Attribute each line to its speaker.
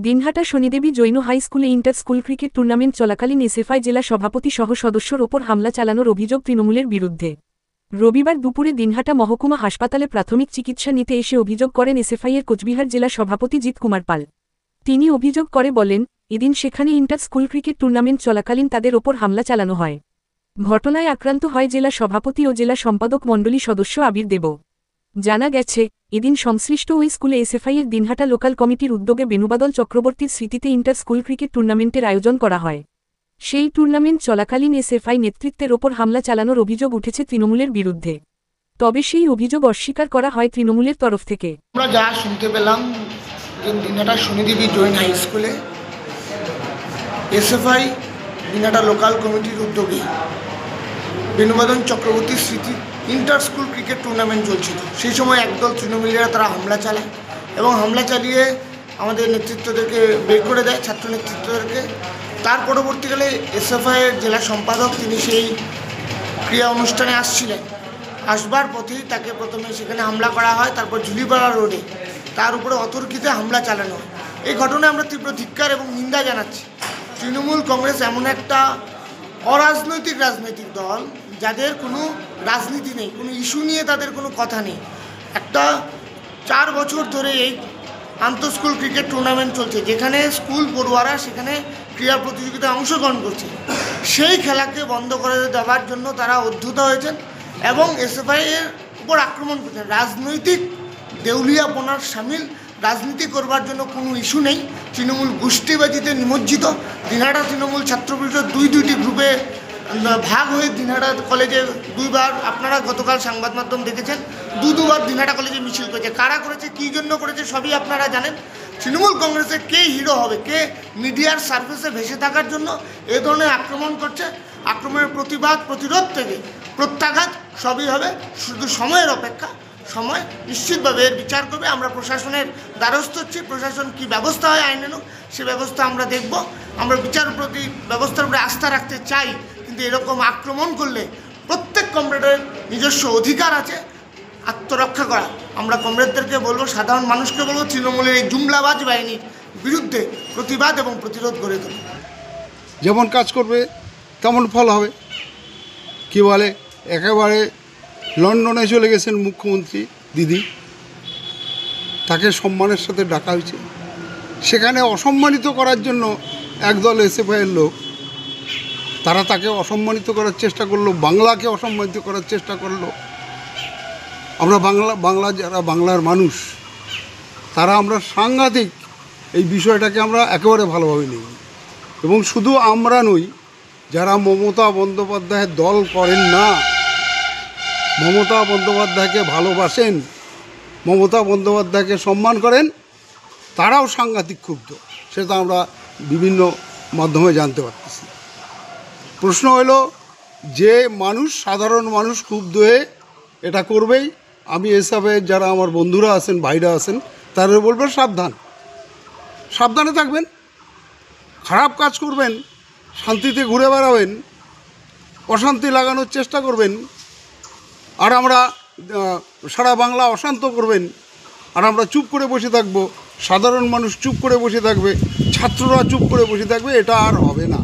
Speaker 1: Dinhata Shanidevi Jain high স্কুলে inter school cricket tournament চলাকালীন SFI জেলা সভাপতি সহ সদস্যর ওপর হামলা চালানোর অভিযোগ তৃণমূলের বিরুদ্ধে। রবিবার দুপুরে দিনহাটা মহকুমা হাসপাতালে প্রাথমিক চিকিৎসা নিতে এসে অভিযোগ করেন এসএফআইয়ের কোচবিহার জেলা সভাপতি জিৎ কুমার পাল। তিনি অভিযোগ করে বলেন, এদিন সেখানে ইন্টার স্কুল ক্রিকেট টুর্নামেন্ট চলাকালীন তাদের ওপর হামলা চালানো হয়। ঘটনায় আক্রান্ত হয় জেলা সভাপতি ও জেলা সম্পাদক মণ্ডলী সদস্য আবির দেব। জানা গেছে, এদিন সংশ্লিষ্ট ওই স্কুলে এসএফআইয়ের দিনহাটা লোকাল কমিটির উদ্যোগে বেণুবাদল চক্রবর্তীর স্মৃতিতে ইন্টার স্কুল ক্রিকেট টুর্নামেন্টের আয়োজন করা হয়। সেই টুর্নামেন্ট চলাকালীন এসএফআই নেতৃত্বের ওপর হামলা চালানোর অভিযোগ উঠেছে তৃণমূলের বিরুদ্ধে। তবে সেই অভিযোগ অস্বীকার করা হয় তৃণমূলের তরফ থেকে।
Speaker 2: আমরা যা শুনতে পেলাম যে দিনহাটা শনিদেবী জৈন হাই স্কুলে এসএফআই দিনহাটা লোকাল কমিটির উদ্যোগে বেণুবাদল চক্রবর্তীর স্মৃতি ইন্টার স্কুল ক্রিকেট টুর্নামেন্ট চলছিল। সেই সময় একদল তৃণমূলীরা তারা হামলা চালায় এবং হামলা চালিয়ে আমাদের নেতৃত্বদেরকে বের করে দেয়, ছাত্র নেতৃত্বদেরকে। তার পরবর্তীকালে এসএফআইয়ের জেলা সম্পাদক তিনি সেই ক্রিয়া অনুষ্ঠানে আসছিলেন। আসবার পথেই তাকে প্রথমে সেখানে হামলা করা হয়, তারপর ঝুলিপাড়া রোডে তার উপরে অতর্কিতে হামলা চালানো হয়। এই ঘটনায় আমরা তীব্র ধিক্কার এবং নিন্দা জানাচ্ছি। তৃণমূল কংগ্রেস এমন একটা রাজনৈতিক দল যাদের কোনো রাজনীতি নেই, কোনো ইস্যু নিয়ে তাদের কোনো কথা নেই। একটা 4 বছর ধরে এই আন্তঃ স্কুল ক্রিকেট টুর্নামেন্ট চলছে, যেখানে স্কুল পড়ুয়ারা সেখানে ক্রীড়া প্রতিযোগিতায় অংশগ্রহণ করছে। সেই খেলাকে বন্ধ করে দেওয়ার জন্য তারা উদ্ধত হয়েছেন এবং এসএফআইয়ের উপর আক্রমণ করছেন। রাজনৈতিক দেউলিয়াপনার সামিল, রাজনীতি করবার জন্য কোনো ইস্যু নেই। তৃণমূল গোষ্ঠীবাজিতে নিমজ্জিত। দিনহাটা তৃণমূল ছাত্র পরিষদ দুটি গ্রুপে ভাগ হয়ে দিনহাটা কলেজে দুইবার, আপনারা গতকাল সংবাদ মাধ্যম দেখেছেন, দুবার দিনহাটা কলেজে মিছিল করেছে। কারা করেছে, কী জন্য করেছে, সবই আপনারা জানেন। তৃণমূল কংগ্রেসে কে হিরো হবে, কে মিডিয়ার সার্ফেসে ভেসে থাকার জন্য এ ধরনের আক্রমণ করছে। আক্রমণের প্রতিরোধ থেকে প্রত্যাঘাত সবই হবে, শুধু সময়ের অপেক্ষা। সময় নিশ্চিতভাবে এর বিচার করবে। আমরা প্রশাসনের দ্বারস্থ হচ্ছি, প্রশাসন কি ব্যবস্থা হয় আইনানুগ সে ব্যবস্থা আমরা দেখব। আমরা ব্যবস্থার উপরে আস্থা রাখতে চাই, কিন্তু এরকম আক্রমণ করলে প্রত্যেক কমরেডের নিজস্ব অধিকার আছে আত্মরক্ষা করা। আমরা কমরেডদেরকে বলবো, সাধারণ মানুষকে বলবো, তৃণমূলের এই জুমলাবাজ বাহিনীর বিরুদ্ধে প্রতিবাদ এবং প্রতিরোধ গড়ে তুলবে।
Speaker 3: যেমন কাজ করবে তেমন ফল হবে। কি বলে, একেবারে লন্ডনে চলে গেছেন মুখ্যমন্ত্রী দিদি, তাকে সম্মানের সাথে ডাকা হয়েছে। সেখানে অসম্মানিত করার জন্য একদল এসএফআইয়ের লোক তারা তাকে অসম্মানিত করার চেষ্টা করলো, বাংলাকে অসম্মানিত করার চেষ্টা করলো। আমরা যারা বাংলার মানুষ তারা আমরা সাংঘাতিক এই বিষয়টাকে আমরা একেবারে ভালোভাবে নিই। এবং শুধু আমরা নই, যারা মমতা বন্দ্যোপাধ্যায়ের দল করেন না, মমতা বন্দ্যোপাধ্যায়কে ভালোবাসেন, মমতা বন্দ্যোপাধ্যায়কে সম্মান করেন, তারাও সাংঘাতিক ক্ষুব্ধ। সেটা আমরা বিভিন্ন মাধ্যমে জানতে পারতেছি। প্রশ্ন হলো যে সাধারণ মানুষ ক্ষুব্ধ হয়ে এটা করবেই। আমি এসবে যারা আমার বন্ধুরা আছেন, ভাইরা আছেন, তাদের বলবো সাবধানে থাকবেন। খারাপ কাজ করবেন, শান্তিতে ঘুরে বেড়াবেন, অশান্তি লাগানোর চেষ্টা করবেন, আর আমরা সারা বাংলা অশান্ত করবেন, আর আমরা চুপ করে বসে থাকবো, সাধারণ মানুষ চুপ করে বসে থাকবে, ছাত্ররা চুপ করে বসে থাকবে, এটা আর হবে না।